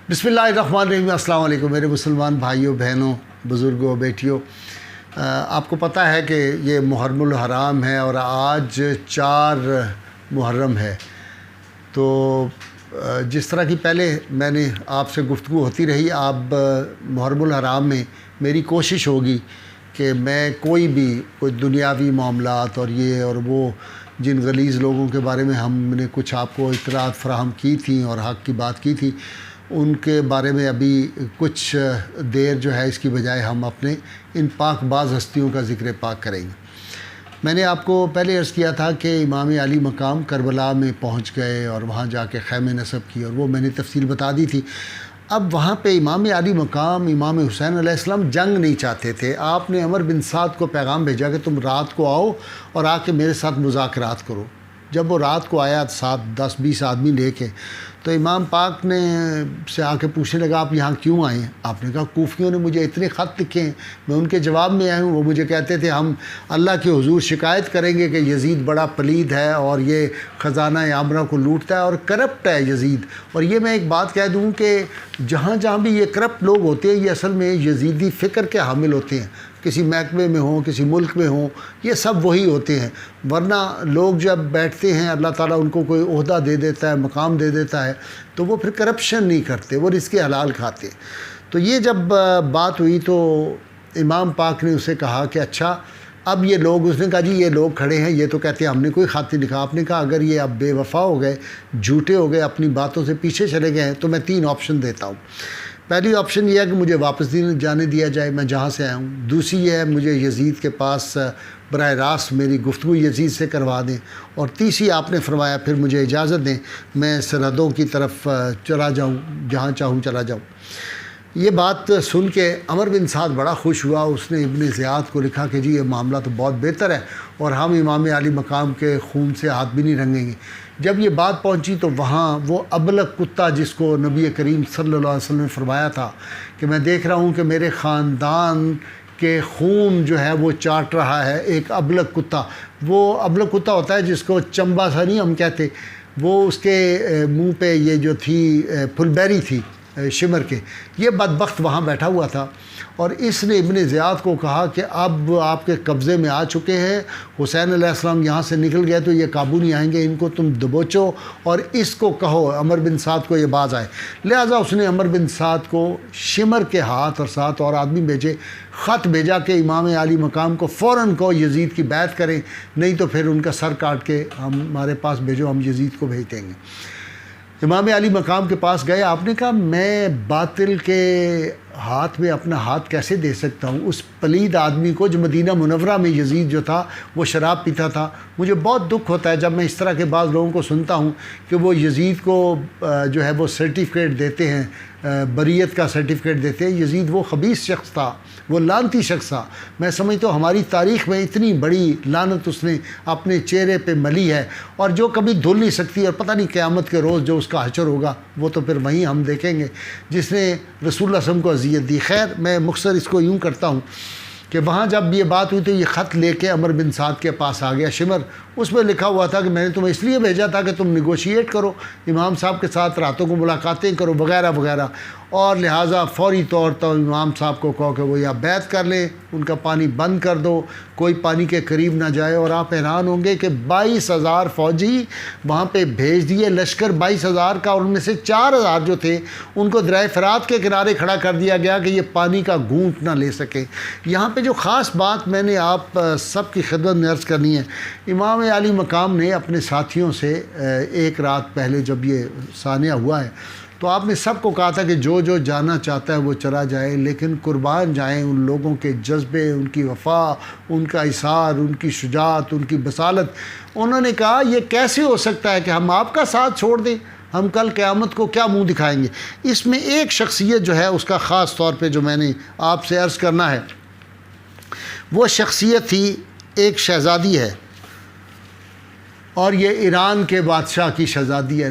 بسم اللہ الرحمن الرحیم۔ السلام علیکم میرے مسلمان بھائیوں، بہنوں، بزرگوں، بیٹیوں۔ آپ کو پتہ ہے کہ یہ محرم الحرام ہے اور آج 4 محرم ہے۔ تو جس طرح کی پہلے میں نے آپ سے گفتگو ہوتی رہی، اب محرم الحرام میں میری کوشش ہوگی کہ میں کوئی دنیاوی معاملات اور یہ اور وہ جن غلیظ لوگوں کے بارے میں ہم نے کچھ آپ کو اطلاعات فراہم کی تھیں اور حق کی بات کی تھی، ان کے بارے میں ابھی کچھ دیر جو ہے اس کی بجائے ہم اپنے ان پاک باز ہستیوں کا ذکر پاک کریں گے۔ میں نے آپ کو پہلے عرض کیا تھا کہ امام علی مقام کربلا میں پہنچ گئے اور وہاں جا کے خیمے نصب کی، اور وہ میں نے تفصیل بتا دی تھی۔ اب وہاں پہ امام علی مقام امام حسین علیہ السلام جنگ نہیں چاہتے تھے۔ آپ نے عمر بن سعد کو پیغام بھیجا کہ تم رات کو آؤ اور آ کے میرے ساتھ مذاکرات کرو۔ جب وہ رات کو آیا 10-20 آدمی لے کے، تو امام پاک نے سے آ کے پوچھنے لگا آپ یہاں کیوں آئے ہیں؟ آپ نے کہا کوفیوں نے مجھے اتنے خط لکھے ہیں، میں ان کے جواب میں آیا ہوں۔ وہ مجھے کہتے تھے ہم اللہ کے حضور شکایت کریں گے کہ یزید بڑا پلید ہے اور یہ خزانہ عامرہ کو لوٹتا ہے اور کرپٹ ہے یزید۔ اور یہ میں ایک بات کہہ دوں کہ جہاں جہاں بھی یہ کرپٹ لوگ ہوتے ہیں، یہ اصل میں یزیدی فکر کے حامل ہوتے ہیں۔ کسی محکمے میں ہوں، کسی ملک میں ہوں، یہ سب وہی ہوتے ہیں۔ ورنہ لوگ جب بیٹھتے ہیں، اللہ تعالیٰ ان کو کوئی عہدہ دے دیتا ہے، مقام دے دیتا ہے، تو وہ پھر کرپشن نہیں کرتے، وہ رزق حلال کھاتے۔ تو یہ جب بات ہوئی تو امام پاک نے اسے کہا کہ اچھا اب یہ لوگ، اس نے کہا جی یہ لوگ کھڑے ہیں، یہ تو کہتے ہیں ہم نے کوئی خط نہیں لکھا۔ آپ نے کہا اگر یہ اب بے وفا ہو گئے، جھوٹے ہو گئے، اپنی باتوں سے پیچھے چلے گئے ہیں، تو میں 3 آپشن دیتا ہوں۔ پہلی آپشن یہ ہے کہ مجھے واپس جانے دیا جائے، میں جہاں سے آیا ہوں۔ دوسری یہ ہے مجھے یزید کے پاس براہ راست میری گفتگو یزید سے کروا دیں، اور تیسری آپ نے فرمایا پھر مجھے اجازت دیں میں سرحدوں کی طرف چلا جاؤں، جہاں چاہوں چلا جاؤں۔ یہ بات سن کے عمر بن سعد بڑا خوش ہوا۔ اس نے ابن زیاد کو لکھا کہ جی یہ معاملہ تو بہت بہتر ہے اور ہم امام علی مقام کے خون سے ہاتھ بھی نہیں رنگیں گے۔ جب یہ بات پہنچی تو وہاں وہ ابلک کتا جس کو نبی کریم صلی اللہ علیہ وسلم نے فرمایا تھا کہ میں دیکھ رہا ہوں کہ میرے خاندان کہ خون جو ہے وہ چاٹ رہا ہے ایک ابلک کتا۔ وہ ابلک کتا ہوتا ہے جس کو چمبا سا نہیں ہم کہتے، وہ اس کے منہ پہ یہ جو تھی پھلبیری تھی شمر کے، یہ بدبخت وہاں بیٹھا ہوا تھا۔ اور اس نے ابن زیاد کو کہا کہ اب آپ کے قبضے میں آ چکے ہیں، حسین علیہ السلام یہاں سے نکل گئے تو یہ قابو نہیں آئیں گے، ان کو تم دبوچو اور اس کو کہو عمر بن سعد کو یہ باز آئے۔ لہٰذا اس نے عمر بن سعد کو شمر کے ہاتھ اور ساتھ اور آدمی بھیجے، خط بھیجا کہ امام علی مقام کو فوراً کو یزید کی بیعت کریں، نہیں تو پھر ان کا سر کاٹ کے ہمارے پاس بھیجو، ہم یزید کو بھیج دیں گے۔ امام علی مقام کے پاس گئے۔ آپ نے کہا میں باطل کے ہاتھ میں اپنا ہاتھ کیسے دے سکتا ہوں؟ اس پلید آدمی کو جو مدینہ منورہ میں یزید جو تھا وہ شراب پیتا تھا۔ مجھے بہت دکھ ہوتا ہے جب میں اس طرح کے بعض لوگوں کو سنتا ہوں کہ وہ یزید کو جو ہے وہ سرٹیفکیٹ دیتے ہیں، بریت کا سرٹیفکیٹ دیتے ہیں۔ یزید وہ خبیث شخص تھا، وہ لعنتی شخص تھا۔ میں سمجھتا ہوں ہماری تاریخ میں اتنی بڑی لعنت اس نے اپنے چہرے پہ ملی ہے اور جو کبھی دھل نہیں سکتی، اور پتہ نہیں قیامت کے روز جو اس کا حشر ہوگا وہ تو پھر وہیں ہم دیکھیں گے، جس نے رسول اللہ صلی اللہ علیہ وسلم کو اذیت دی۔ خیر میں مختصر اس کو یوں کرتا ہوں کہ وہاں جب یہ بات ہوئی تو یہ خط لے کے عمر بن سعد کے پاس آ گیا شمر۔ اس میں لکھا ہوا تھا کہ میں نے تمہیں اس لیے بھیجا تھا کہ تم نیگوشیٹ کرو، امام صاحب کے ساتھ راتوں کو ملاقاتیں کرو وغیرہ وغیرہ، اور لہٰذا فوری طور پر امام صاحب کو کہو کہ وہ یا بیعت کر لیں، ان کا پانی بند کر دو، کوئی پانی کے قریب نہ جائے۔ اور آپ حیران ہوں گے کہ 22,000 فوجی وہاں پہ بھیج دیے، لشکر 22,000 کا، اور ان میں سے 4,000 جو تھے ان کو دریائے فرات کے کنارے کھڑا کر دیا گیا کہ یہ پانی کا گھونٹ نہ لے سکے۔ یہاں پہ جو خاص بات میں نے آپ سب کی خدمت میں عرض کرنی ہے، امام علی مقام نے اپنے ساتھیوں سے ایک رات پہلے جب یہ سانحہ ہوا ہے تو آپ نے سب کو کہا تھا کہ جو جو جانا چاہتا ہے وہ چلا جائے، لیکن قربان جائیں ان لوگوں کے جذبے، ان کی وفا، ان کا اصرار، ان کی شجاعت، ان کی بصالت۔ انہوں نے کہا یہ کیسے ہو سکتا ہے کہ ہم آپ کا ساتھ چھوڑ دیں، ہم کل قیامت کو کیا منہ دکھائیں گے؟ اس میں ایک شخصیت جو ہے اس کا خاص طور پہ جو میں نے آپ سے عرض کرنا ہے، وہ شخصیت تھی، ایک شہزادی ہے، اور یہ ایران کے بادشاہ کی شہزادی ہے،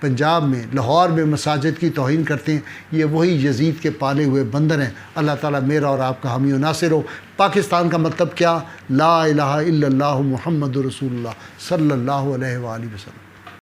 پنجاب میں لاہور میں مساجد کی توہین کرتے ہیں، یہ وہی یزید کے پالے ہوئے بندر ہیں۔ اللہ تعالیٰ میرا اور آپ کا حامی و ناصر ہو۔ پاکستان کا مطلب کیا؟ لا الہ الا اللہ محمد رسول اللہ صلی اللہ علیہ وآلہ وسلم۔